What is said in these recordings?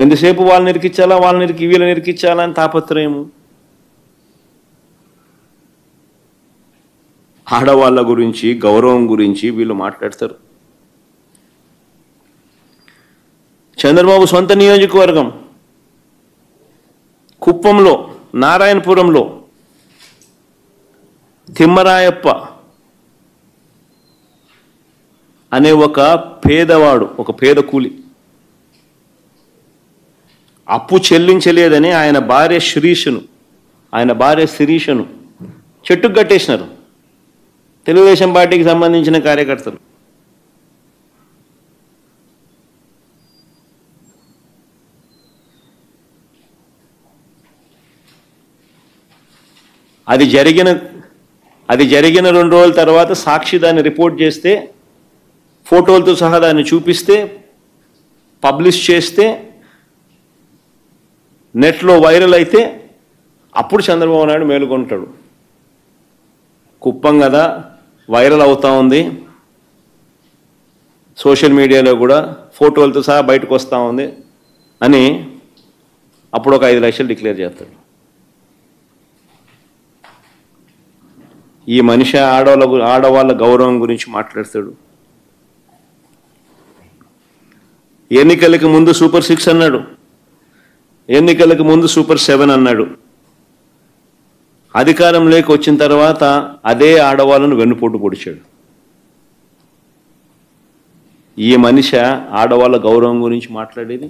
ఎంతసేపు వాళ్ళని ఇరికించాలా, వీళ్ళని ఇరికించాలా అని తాపత్రయము. ఆడవాళ్ళ గురించి, గౌరవం గురించి వీళ్ళు మాట్లాడతారు. చంద్రబాబు సొంత నియోజకవర్గం కుప్పంలో, నారాయణపురంలో తిమ్మరాయప్ప అనే ఒక పేదవాడు, ఒక పేద కూలి అప్పు చెల్లించలేదని ఆయన భార్య శిరీషను చెట్టుకు కట్టేసినారు తెలుగుదేశం పార్టీకి సంబంధించిన కార్యకర్తలు. అది జరిగిన 2 రోజుల తర్వాత సాక్షి దాన్ని రిపోర్ట్ చేస్తే, ఫోటోలతో సహా దాన్ని చూపిస్తే, పబ్లిష్ చేస్తే, నెట్లో వైరల్ అయితే అప్పుడు చంద్రబాబు నాయుడు మేలుకొంటాడు. కుప్పం కదా, వైరల్ అవుతా ఉంది, సోషల్ మీడియాలో కూడా ఫోటోలతో సహా బయటకు వస్తూ ఉంది అని అప్పుడు ఒక 5 లక్షలు డిక్లేర్ చేస్తాడు. ఈ మనిషి ఆడవాళ్ళ గౌరవం గురించి మాట్లాడతాడు. ఎన్నికలకు ముందు సూపర్ 6 అన్నాడు, ఎన్నికలకు ముందు సూపర్ 7 అన్నాడు. అధికారంలోకి వచ్చిన తర్వాత అదే ఆడవాళ్ళను వెన్నుపోటు పొడిచాడు. ఈ మనిషి ఆడవాళ్ళ గౌరవం గురించి మాట్లాడేది.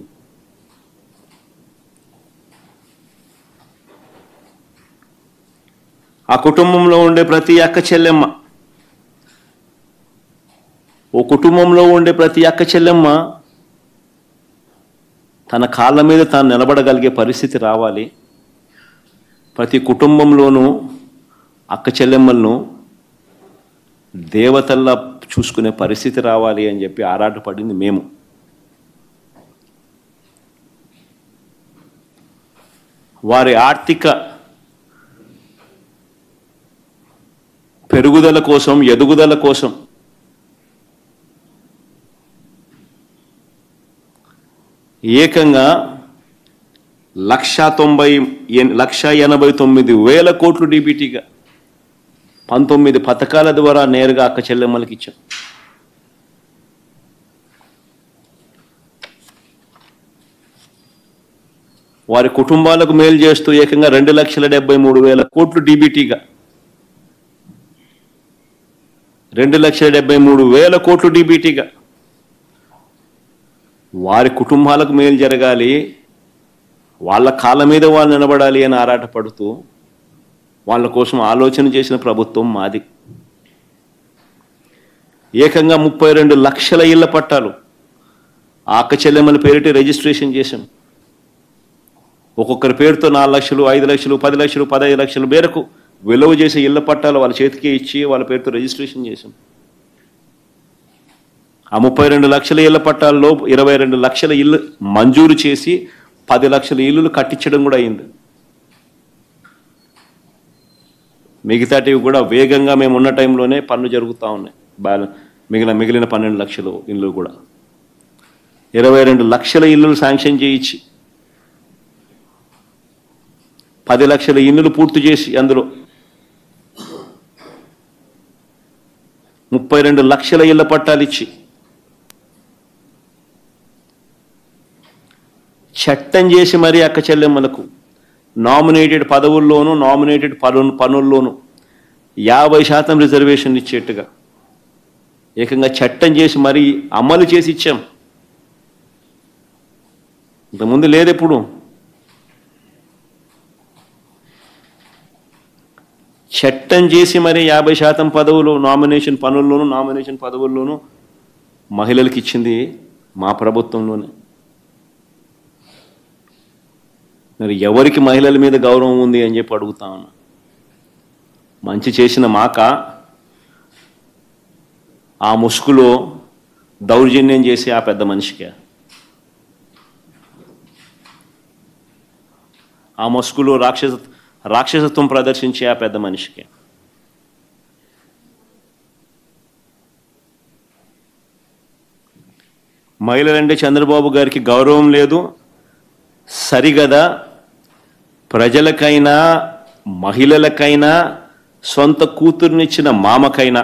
ఆ కుటుంబంలో ఉండే ప్రతి అక్క చెల్లెమ్మ, ఓ కుటుంబంలో ఉండే ప్రతి అక్క చెల్లెమ్మ తన కాళ్ళ మీద తాను నిలబడగలిగే పరిస్థితి రావాలి. ప్రతి కుటుంబంలోనూ అక్క చెల్లెమ్మలను దేవతల్లా చూసుకునే పరిస్థితి రావాలి అని చెప్పి ఆరాటపడింది మేము. వారి ఆర్థిక పెరుగుదల కోసం, ఎదుగుదల కోసం ఏకంగా 1,89,000 కోట్లు డీబీటీగా 19 పథకాల ద్వారా నేరుగా అక్క చెల్లెమ్మలకి ఇచ్చాం. వారి కుటుంబాలకు మేలు చేస్తూ ఏకంగా 2,73,000 కోట్లు డీబీటీగా 2,73,000 కోట్లు డీబీటీగా వారి కుటుంబాలకు మేలు జరగాలి, వాళ్ళ కాళ్ళ మీద వాళ్ళు నిలబడాలి అని ఆరాటపడుతూ వాళ్ళ కోసం ఆలోచన చేసిన ప్రభుత్వం మాది. ఏకంగా 32 లక్షల ఇళ్ల పట్టాలు ఆ అక్క చెల్లెమ్మల పేరిట రిజిస్ట్రేషన్ చేశాం. ఒక్కొక్కరి పేరుతో 4 లక్షలు, 5 లక్షలు, 10 లక్షలు, 15 లక్షల మేరకు విలువ చేసే ఇళ్ల పట్టాలు వాళ్ళ చేతికి ఇచ్చి వాళ్ళ పేరుతో రిజిస్ట్రేషన్ చేశాం. ఆ 32 లక్షల ఇళ్ల పట్టాల్లో 22 లక్షల ఇల్లు మంజూరు చేసి 10 లక్షల ఇల్లులు కట్టించడం కూడా అయింది. మిగతాటివి కూడా వేగంగా మేము ఉన్న టైంలోనే పనులు జరుగుతూ ఉన్నాయి. మిగిలిన 12 లక్షల ఇల్లు కూడా 22 లక్షల ఇల్లులు శాంక్షన్ చేయించి 10 లక్షల ఇల్లులు పూర్తి చేసి అందులో 32 లక్షల ఇళ్ల పట్టాలు ఇచ్చి చట్టం చేసి మరీ అక్క చెల్లెమ్మలకు నామినేటెడ్ పదవుల్లోనూ, నామినేటెడ్ పనుల్లోనూ 50% రిజర్వేషన్ ఇచ్చేట్టుగా ఏకంగా చట్టం చేసి మరీ అమలు చేసి ఇచ్చాం. ఇంతకుముందు లేదు. ఎప్పుడు చట్టం చేసి మరి 50% పదవులు నామినేషన్ పదవుల్లోనూ మహిళలకు ఇచ్చింది మా ప్రభుత్వంలోనే. మరి ఎవరికి మహిళల మీద గౌరవం ఉంది అని చెప్పి అడుగుతా ఉన్నా. మంచి చేసిన మాక ఆ ముసుగులో దౌర్జన్యం చేసి ఆ పెద్ద మనిషికి, ఆ ముసుగులో రాక్షసత్వం ప్రదర్శించే ఆ పెద్ద మనిషికి మహిళలంటే చంద్రబాబు గారికి గౌరవం లేదు, సరిగదా ప్రజలకైనా మహిళలకైనా సొంత కూతుర్నిచ్చిన మామకైనా